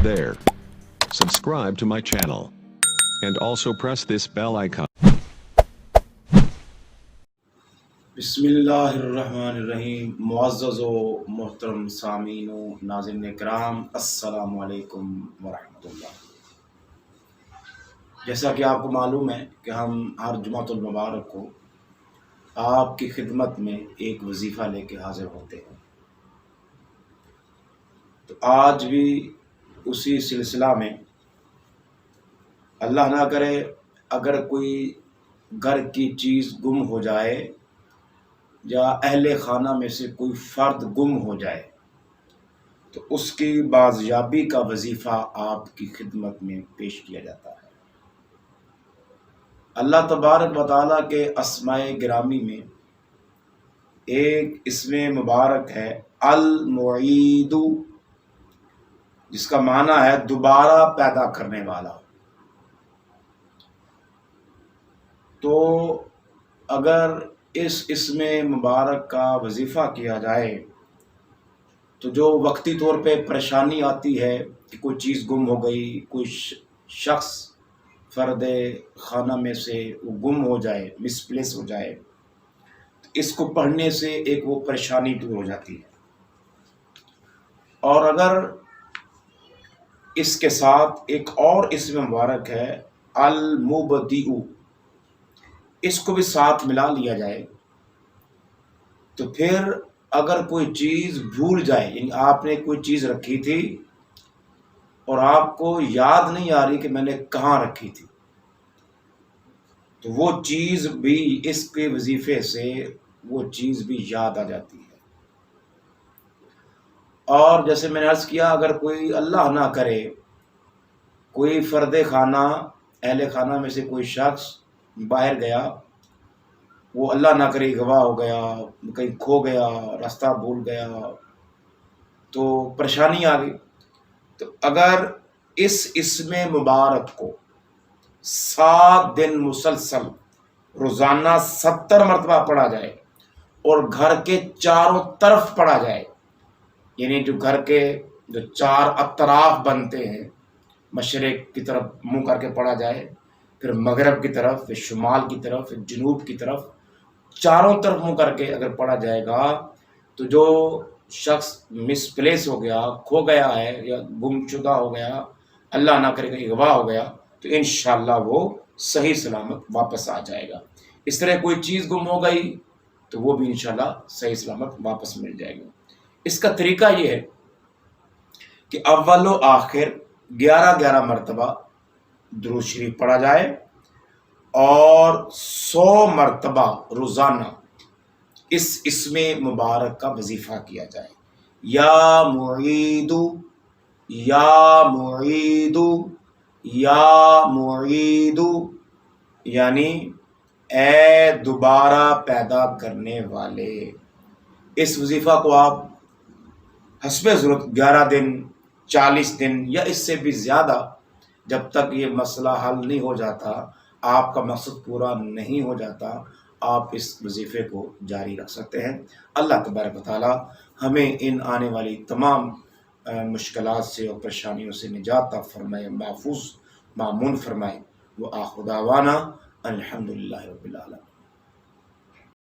there. Subscribe to my channel. And also press this bell icon. बिस्मिल्लाहिर्रहमानिर्रहीम। मुअज़्ज़ज़ व मोहतरम सामीन व नाज़रीन किराम, अस्सलामु अलैकुम वरहमतुल्लाह। जैसा कि आपको मालूम है कि हम हर जुमातुल मुबारक को आपकी खिदमत में एक वजीफ़ा लेके हाज़िर होते हैं, तो आज भी उसी सिलसिला में अल्लाह ना करे अगर कोई घर की चीज़ गुम हो जाए या अहले खाना में से कोई फ़र्द गुम हो जाए तो उसकी बाज़याबी का वजीफ़ा आपकी खिदमत में पेश किया जाता है। अल्लाह तबारक व तआला के अस्माए गिरामी में एक इसमें मुबारक है अल मुईदु, जिसका माना है दोबारा पैदा करने वाला। तो अगर इस इसमें मुबारक का वजीफ़ा किया जाए तो जो वक्ती तौर पे परेशानी आती है कि कोई चीज़ गुम हो गई, कोई शख्स फ़र्द खाना में से वो गुम हो जाए, मिसप्लेस हो जाए, तो इसको पढ़ने से एक वो परेशानी दूर हो जाती है। और अगर इसके साथ एक और इसमें मुबारक है अल मुबदिउ, इसको भी साथ मिला लिया जाए तो फिर अगर कोई चीज़ भूल जाए, यानी आपने कोई चीज़ रखी थी और आपको याद नहीं आ रही कि मैंने कहाँ रखी थी, तो वो चीज़ भी इसके वजीफ़े से वो चीज़ भी याद आ जाती है। और जैसे मैंने अर्ज़ किया, अगर कोई अल्लाह ना करे कोई फ़र्द खाना अहले खाना में से कोई शख्स बाहर गया, वो अल्लाह ना करे गवाह हो गया, कहीं खो गया, रास्ता भूल गया, तो परेशानी आ गई, तो अगर इसमें मुबारक को 7 दिन मुसलसल रोज़ाना 70 मरतबा पढ़ा जाए और घर के चारों तरफ पढ़ा जाए, यानी जो घर के जो 4 अतराफ बनते हैं, मशरिक की तरफ मुँह करके पढ़ा जाए, फिर मगरब की तरफ, फिर शुमाल की तरफ, फिर जनूब की तरफ, चारों तरफ मुँह करके अगर पढ़ा जाएगा तो जो शख्स मिसप्लेस हो गया, खो गया है या गुमशुदा हो गया, अल्लाह ना करे कहीं गवाह हो गया, तो इंशाअल्लाह वो सही सलामत वापस आ जाएगा। इस तरह कोई चीज़ गुम हो गई तो वो भी इंशाअल्लाह सही सलामत वापस मिल जाएगी। इसका तरीका ये है कि अव्वल व आखिर 11-11 मरतबा दुरूद शरीफ पढ़ा जाए और 100 मरतबा रोज़ाना इसमें मुबारक का वजीफ़ा किया जाए। या मुईदु, या मुईदु, या मुईदु, यानी ए दोबारा पैदा करने वाले। इस वजीफ़ा को आप हस्बे ज़रूरत 11 दिन, 40 दिन या इससे भी ज़्यादा, जब तक ये मसला हल नहीं हो जाता, आपका मकसद पूरा नहीं हो जाता, आप इस वजीफ़े को जारी रख सकते हैं। अल्लाह तबारक व तआला हमें इन आने वाली तमाम मुश्किलात से और परेशानियों से निजात फरमाए, महफूज मामून फरमाए। व आखिर दावाना अल्हम्दुलिल्लाहि रब्बिल आलमीन।